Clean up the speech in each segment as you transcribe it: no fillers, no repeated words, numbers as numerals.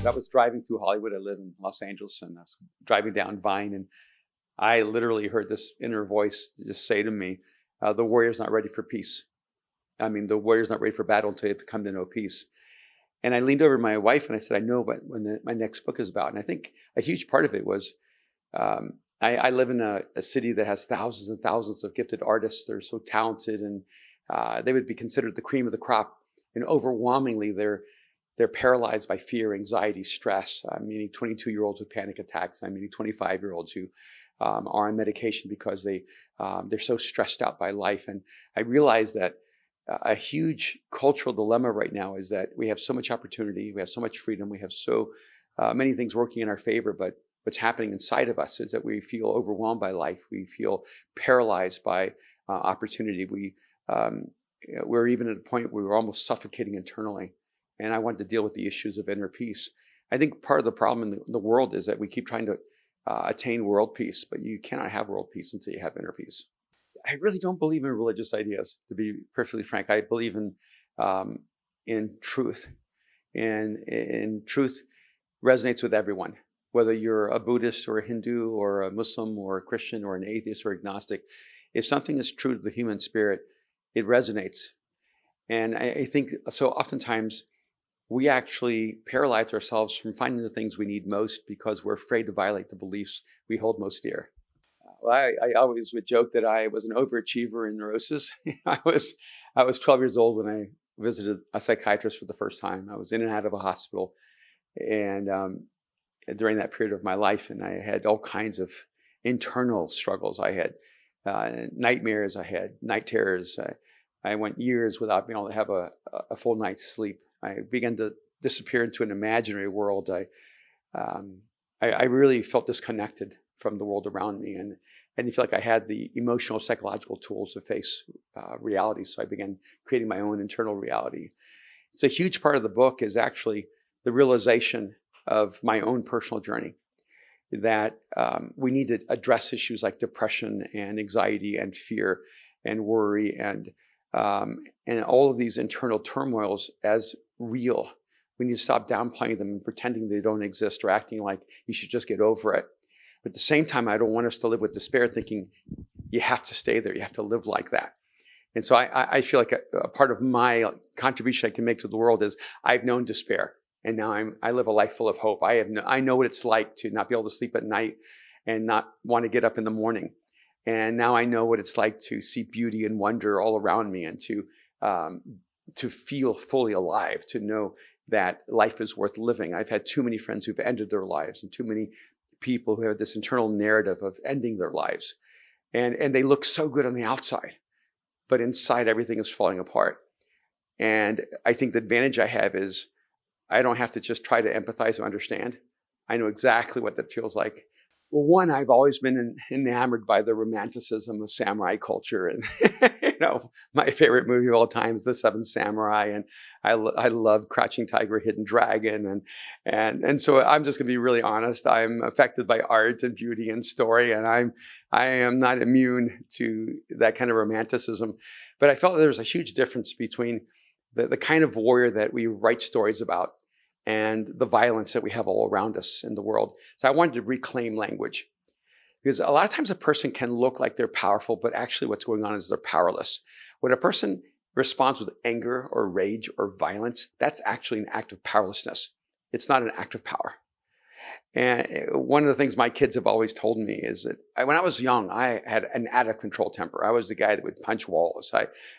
But I was driving through Hollywood. I live in Los Angeles, and I was driving down Vine, and I literally heard this inner voice just say to me, "The warrior's not ready for peace. I mean, the warrior's not ready for battle until you have come to know peace." And I leaned over to my wife and I said, "I know what my next book is about." And I think a huge part of it was I live in a city that has thousands and thousands of gifted artists. They're so talented, and they would be considered the cream of the crop. And overwhelmingly, they're paralyzed by fear, anxiety, stress. I'm meeting 22-year-olds with panic attacks. I'm meeting 25-year-olds who are on medication because they're so stressed out by life. And I realized that a huge cultural dilemma right now is that we have so much opportunity, we have so much freedom, we have so many things working in our favor, but what's happening inside of us is that we feel overwhelmed by life. We feel paralyzed by opportunity. We're even at a point where we're almost suffocating internally. And I wanted to deal with the issues of inner peace. I think part of the problem in the world is that we keep trying to attain world peace, but you cannot have world peace until you have inner peace. I really don't believe in religious ideas, to be perfectly frank. I believe in truth, and truth resonates with everyone, whether you're a Buddhist or a Hindu or a Muslim or a Christian or an atheist or agnostic. If something is true to the human spirit, it resonates. And I think so oftentimes we actually paralyze ourselves from finding the things we need most because we're afraid to violate the beliefs we hold most dear. Well, I always would joke that I was an overachiever in neurosis. I was 12 years old when I visited a psychiatrist for the first time. I was in and out of a hospital, and during that period of my life, and I had all kinds of internal struggles. I had nightmares. I had night terrors. I went years without being able to have a full night's sleep. I began to disappear into an imaginary world. I really felt disconnected from the world around me, and I didn't feel like I had the emotional, psychological tools to face reality. So I began creating my own internal reality. It's a huge part of the book is actually the realization of my own personal journey, that we need to address issues like depression and anxiety and fear and worry and all of these internal turmoils as real. We need to stop downplaying them and pretending they don't exist or acting like you should just get over it. But at the same time, I don't want us to live with despair thinking you have to stay there, you have to live like that. And so I feel like a part of my contribution I can make to the world is I've known despair, and now I live a life full of hope. I know what it's like to not be able to sleep at night and not want to get up in the morning. And now I know what it's like to see beauty and wonder all around me, and to feel fully alive, to know that life is worth living. I've had too many friends who've ended their lives, and too many people who have this internal narrative of ending their lives. And they look so good on the outside, but inside everything is falling apart. And I think the advantage I have is I don't have to just try to empathize or understand. I know exactly what that feels like. Well, one, I've always been enamored by the romanticism of samurai culture, and my favorite movie of all time is The Seven Samurai, and I love Crouching Tiger, Hidden Dragon, and so I'm just going to be really honest. I'm affected by art and beauty and story, and I am not immune to that kind of romanticism. But I felt there was a huge difference between the kind of warrior that we write stories about and the violence that we have all around us in the world. So I wanted to reclaim language, because a lot of times a person can look like they're powerful, but actually what's going on is they're powerless. When a person responds with anger or rage or violence, that's actually an act of powerlessness. It's not an act of power. And one of the things my kids have always told me is that when I was young, I had an out of control temper. I was the guy that would punch walls.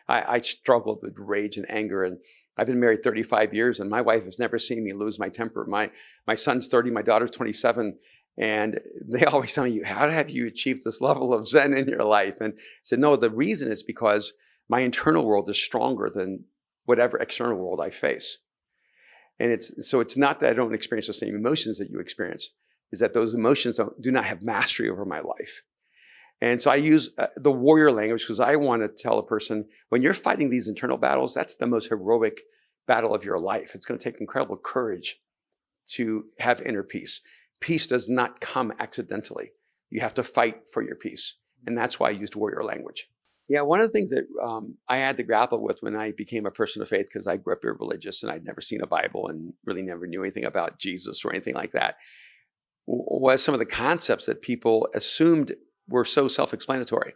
I struggled with rage and anger, and I've been married 35 years, and my wife has never seen me lose my temper. My son's 30, my daughter's 27, and they always tell me, "How have you achieved this level of Zen in your life?" And I said, no, the reason is because my internal world is stronger than whatever external world I face. And it's not that I don't experience the same emotions that you experience, is that those emotions do not have mastery over my life. And so I use the warrior language because I want to tell a person, when you're fighting these internal battles, that's the most heroic battle of your life. It's going to take incredible courage to have inner peace. Peace does not come accidentally. You have to fight for your peace. And that's why I used warrior language. Yeah, one of the things that I had to grapple with when I became a person of faith, because I grew up very religious and I'd never seen a Bible and really never knew anything about Jesus or anything like that, was some of the concepts that people assumed were so self-explanatory.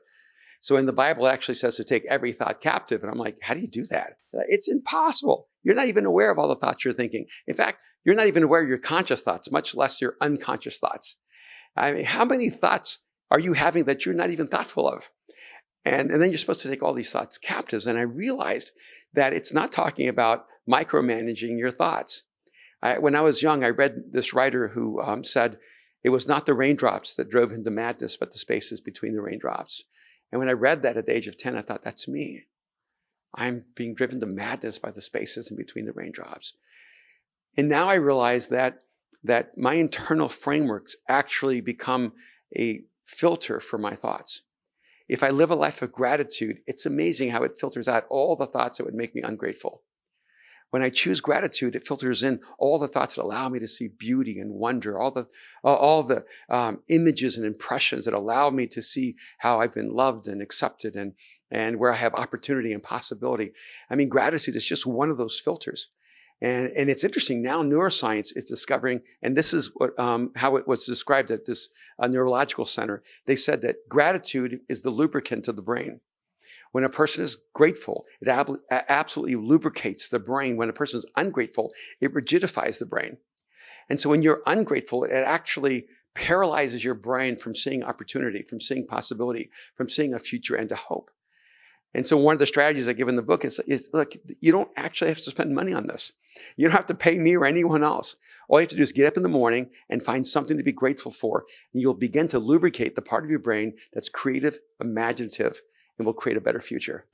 So in the Bible, it actually says to take every thought captive. And I'm like, how do you do that? It's impossible. You're not even aware of all the thoughts you're thinking. In fact, you're not even aware of your conscious thoughts, much less your unconscious thoughts. I mean, how many thoughts are you having that you're not even thoughtful of? And then you're supposed to take all these thoughts captives. And I realized that it's not talking about micromanaging your thoughts. When I was young, I read this writer who said it was not the raindrops that drove him to madness, but the spaces between the raindrops. And when I read that at the age of 10, I thought, that's me. I'm being driven to madness by the spaces in between the raindrops. And now I realize that my internal frameworks actually become a filter for my thoughts. If I live a life of gratitude, it's amazing how it filters out all the thoughts that would make me ungrateful. When I choose gratitude, it filters in all the thoughts that allow me to see beauty and wonder, all the images and impressions that allow me to see how I've been loved and accepted and where I have opportunity and possibility. I mean, gratitude is just one of those filters. And it's interesting, now neuroscience is discovering, and this is what, how it was described at this neurological center. They said that gratitude is the lubricant of the brain. When a person is grateful, it absolutely lubricates the brain. When a person is ungrateful, it rigidifies the brain. And so when you're ungrateful, it actually paralyzes your brain from seeing opportunity, from seeing possibility, from seeing a future and a hope. And so one of the strategies I give in the book is look, you don't actually have to spend money on this. You don't have to pay me or anyone else. All you have to do is get up in the morning and find something to be grateful for. And you'll begin to lubricate the part of your brain that's creative, imaginative, and will create a better future.